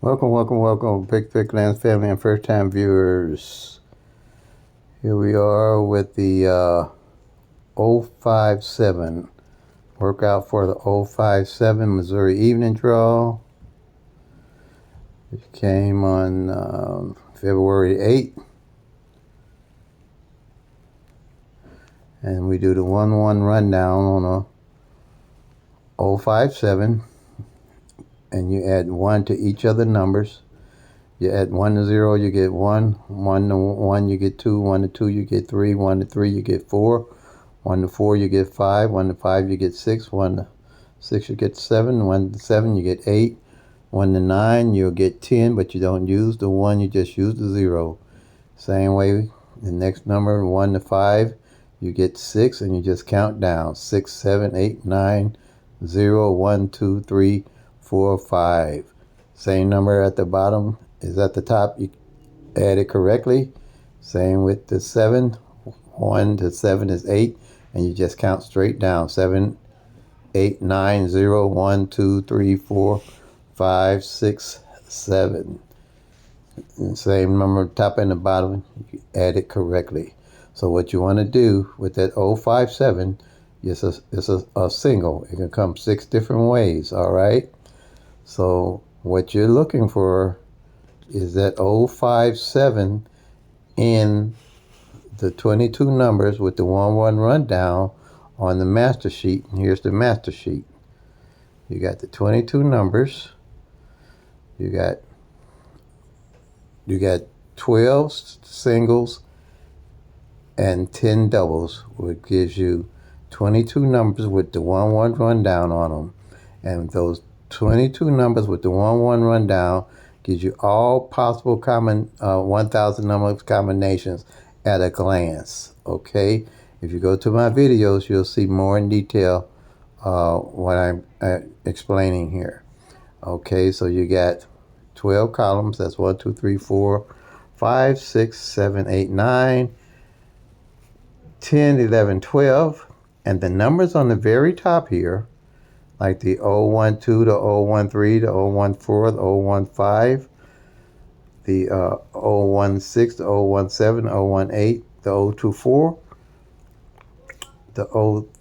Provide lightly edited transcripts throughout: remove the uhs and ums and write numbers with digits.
Welcome, Big Lands family and first time viewers. Here we are with the 057 workout for the 057 Missouri Evening Draw. It came on February 8th. And we do the 1-1 rundown on a 057. And you add 1 to each of the numbers. You add 1 to 0, you get 1. 1 to 1, you get 2. 1 to 2, you get 3. 1 to 3, you get 4. 1 to 4, you get 5. 1 to 5, you get 6. 1 to 6, you get 7. 1 to 7, you get 8. 1 to 9, you'll get 10, but you don't use the 1, you just use the 0. Same way, the next number, 1 to 5, you get 6, and you just count down. 6, 7, 8, 9, 0, 1, 2, 3, 4, 5. Same number at the bottom is at the top. You add it correctly. Same with the 7. 1 to 7 is 8, and you just count straight down. 7, 8, 9, 0, 1, 2, 3, 4, 5, 6, 7. And same number top and the bottom. You add it correctly. So what you want to do with that 057 is a single. It can come 6 different ways. All right. So what you're looking for is that 057 in the 22 numbers with the 1-1 rundown on the master sheet. And here's the master sheet. You got the 22 numbers. You got 12 singles and 10 doubles, which gives you 22 numbers with the 1-1 rundown on them. And those 22 numbers with the 1-1 rundown gives you all possible 1,000 number combinations at a glance. Okay, if you go to my videos, you'll see more in detail what I'm explaining here. Okay, so you got 12 columns. That's 1, 2, 3, 4, 5, 6, 7, 8, 9, 10, 11, 12. And the numbers on the very top here, like the 012, the 013, the 014, the 015, the 016, the 017, the 018, the 024, the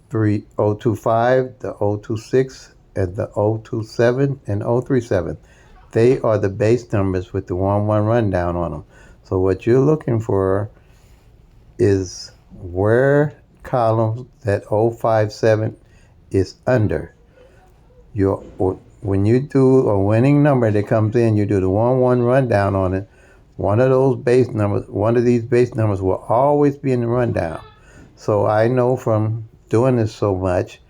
03, 025, the 026, and the 027 and 037. They are the base numbers with the 1-1 rundown on them. So what you're looking for is where columns that 057 is under. When you do a winning number that comes in, you do the 1-1 rundown on it. One of these base numbers will always be in the rundown. So I know from doing this so much,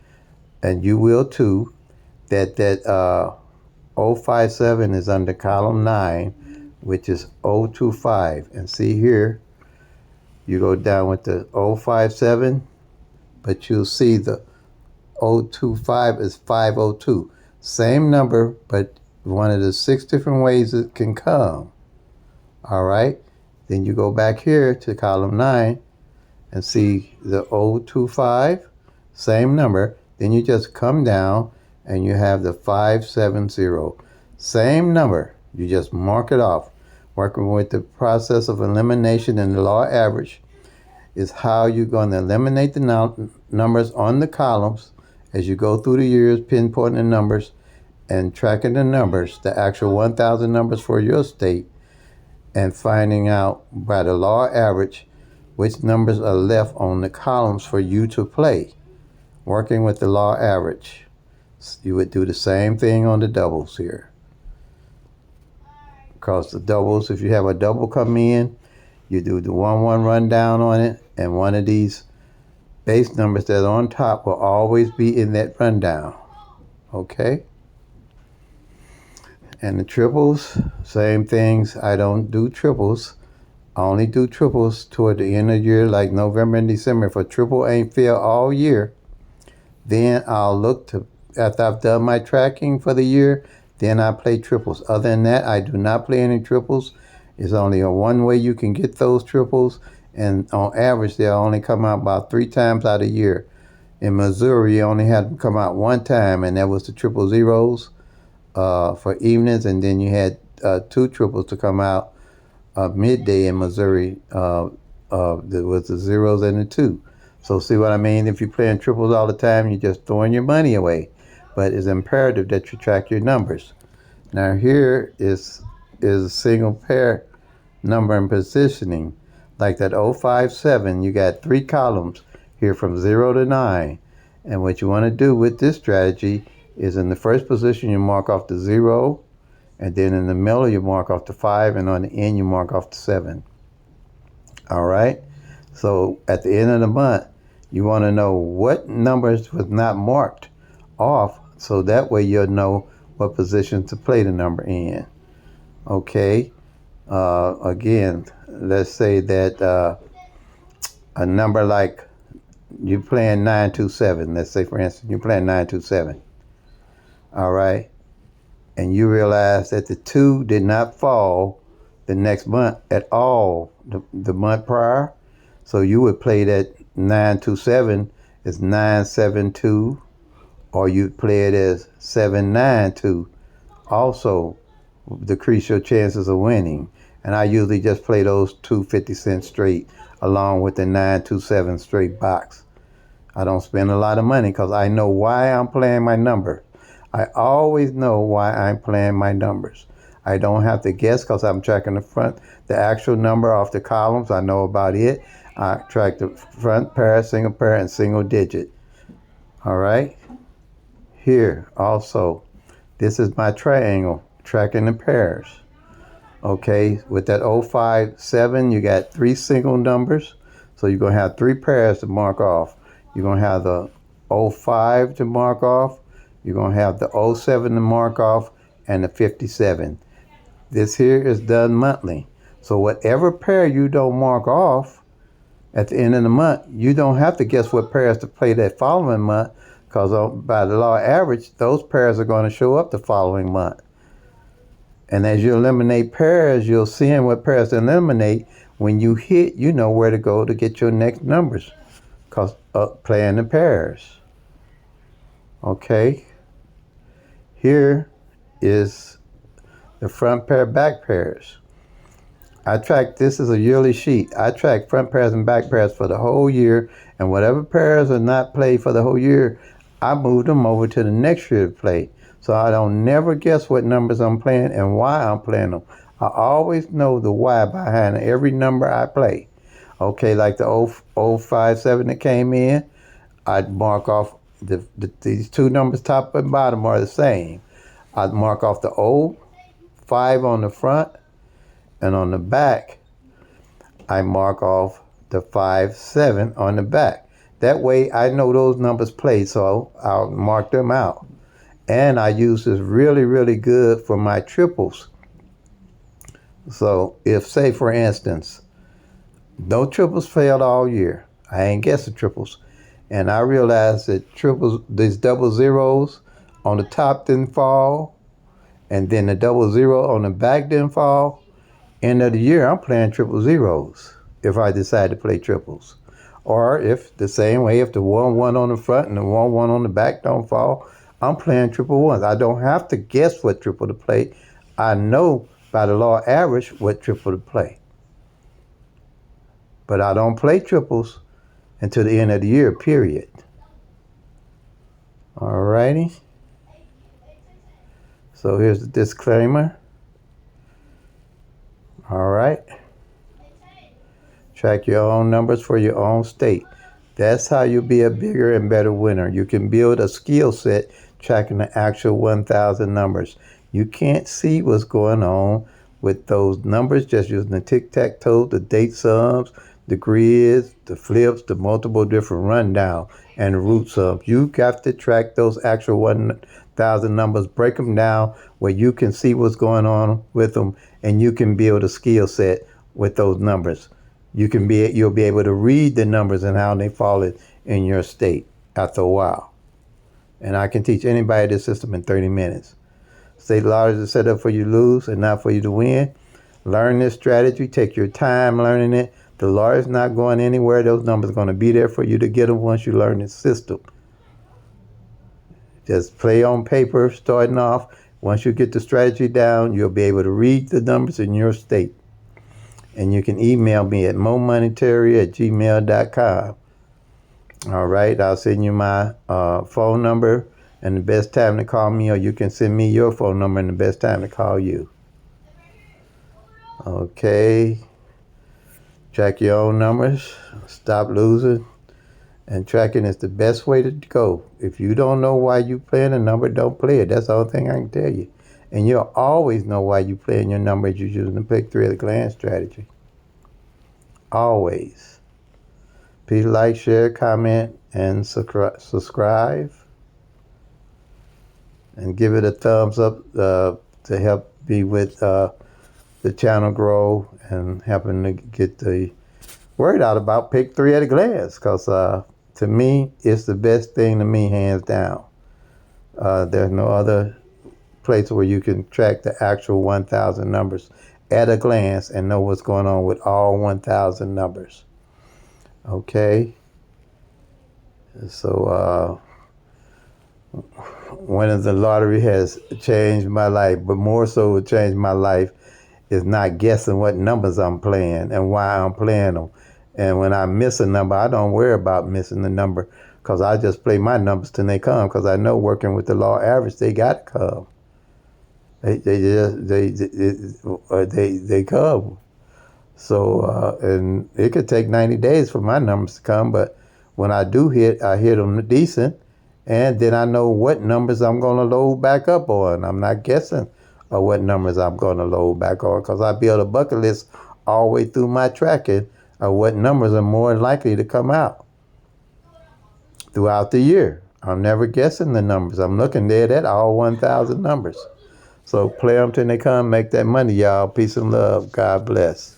and you will too, that 057 is under column 9, which is 025. And see here, you go down with the 057, but you'll see the 025 is 502. Same number, but one of the 6 different ways it can come. All right. Then you go back here to column 9 and see the 025, same number. Then you just come down and you have the 570. Same number. You just mark it off. Working with the process of elimination and the law average is how you're going to eliminate the numbers on the columns as you go through the years, pinpointing the numbers and tracking the numbers, the actual 1,000 numbers for your state, and finding out by the law average which numbers are left on the columns for you to play. Working with the law average. You would do the same thing on the doubles here. Because the doubles, if you have a double come in, you do the 1-1 rundown on it, and one of these base numbers that are on top will always be in that rundown. Okay? And the triples, same things. I don't do triples. I only do triples toward the end of the year, like November and December. If a triple ain't failed all year, then I'll look to, after I've done my tracking for the year, then I play triples. Other than that, I do not play any triples. It's only a one way you can get those triples, and on average, they'll only come out about 3 times out a year. In Missouri, you only had them come out 1 time, and that was the triple zeros for evenings, and then you had two triples to come out midday in Missouri. There was the zeros and the two. So see what I mean? If you're playing triples all the time, you're just throwing your money away. But it's imperative that you track your numbers. Now here is a single pair number and positioning. Like that 057, you got 3 columns here from 0 to 9. And what you want to do with this strategy is in the first position you mark off the 0, and then in the middle you mark off the 5, and on the end you mark off the 7. All right? So at the end of the month, you want to know what numbers was not marked off, so that way you'll know what position to play the number in. Okay? Again, let's say that a number like you're playing 927. Let's say, for instance, you're playing 927. All right? And you realize that the 2 did not fall the next month at all, the month prior. So you would play that 927 as 972, or you'd play it as 792. Also, decrease your chances of winning. And I usually just play those 2 50-cent straight along with the 927 straight box. I don't spend a lot of money because I know why I'm playing my number. I always know why I'm playing my numbers. I don't have to guess because I'm tracking the actual number off the columns. I know about it. I track the front pair, single pair, and single digit. All right. Here also, this is my triangle, tracking the pairs. Okay, with that 057, you got 3 single numbers. So you're going to have 3 pairs to mark off. You're going to have the 05 to mark off. You're going to have the 07 to mark off, and the 57. This here is done monthly. So whatever pair you don't mark off at the end of the month, you don't have to guess what pairs to play that following month, because by the law of average, those pairs are going to show up the following month. And as you eliminate pairs, you'll see what pairs to eliminate. When you hit, you know where to go to get your next numbers, because playing the pairs. Okay. Here is the front pair, back pairs. I track, this is a yearly sheet. I track front pairs and back pairs for the whole year, and whatever pairs are not played for the whole year, I move them over to the next year to play. So I don't never guess what numbers I'm playing and why I'm playing them. I always know the why behind every number I play. Okay, like the 057 that came in, I'd mark off these 2 numbers, top and bottom, are the same. I'd mark off the 05 on the front, and on the back, I mark off the 57 on the back. That way I know those numbers play, so I'll mark them out. And I use this really, really good for my triples. So if, say for instance, no triples failed all year, I ain't guessing triples, and I realized that triples, these double zeros on the top didn't fall, and then the double zero on the back didn't fall, end of the year I'm playing triple zeros if I decide to play triples. Or if the same way, if the 1-1 on the front and the 1-1 on the back don't fall, I'm playing triple ones. I don't have to guess what triple to play. I know by the law of average what triple to play. But I don't play triples until the end of the year, period. Alrighty. So here's the disclaimer. Alright. Track your own numbers for your own state. That's how you'll be a bigger and better winner. You can build a skill set tracking the actual 1,000 numbers. You can't see what's going on with those numbers just using the tic-tac-toe, the date sums, the grids, the flips, the multiple different rundown, and the root sums. You got to track those actual 1,000 numbers, break them down where you can see what's going on with them, and you can build a skill set with those numbers. You'll be able to read the numbers and how they fall in your state after a while. And I can teach anybody this system in 30 minutes. State lotteries are set up for you to lose and not for you to win. Learn this strategy. Take your time learning it. The lottery's not going anywhere. Those numbers are going to be there for you to get them once you learn this system. Just play on paper starting off. Once you get the strategy down, you'll be able to read the numbers in your state. And you can email me at momonetary@gmail.com. All right, I'll send you my phone number and the best time to call me, or you can send me your phone number and the best time to call you. Okay. Track your own numbers. Stop losing. And tracking is the best way to go. If you don't know why you playing a number, don't play it. That's the only thing I can tell you. And you'll always know why you playing your number if you're using the pick 3 at a glance strategy. Always. Please like, share, comment, and subscribe. And give it a thumbs up to help me with the channel grow and helping to get the word out about pick 3 at a glance. Because to me, it's the best thing to me, hands down. There's no other place where you can track the actual 1,000 numbers at a glance and know what's going on with all 1,000 numbers. Okay? So, winning the lottery has changed my life, but more so what changed my life is not guessing what numbers I'm playing and why I'm playing them. And when I miss a number, I don't worry about missing the number because I just play my numbers till they come because I know working with the law average, they got to come. They come. So, and it could take 90 days for my numbers to come, but when I do hit, I hit them decent, and then I know what numbers I'm going to load back up on. I'm not guessing what numbers I'm going to load back on because I build a bucket list all the way through my tracking of what numbers are more likely to come out throughout the year. I'm never guessing the numbers. I'm looking there at all 1,000 numbers. So play them till they come, make that money, y'all. Peace and love. God bless.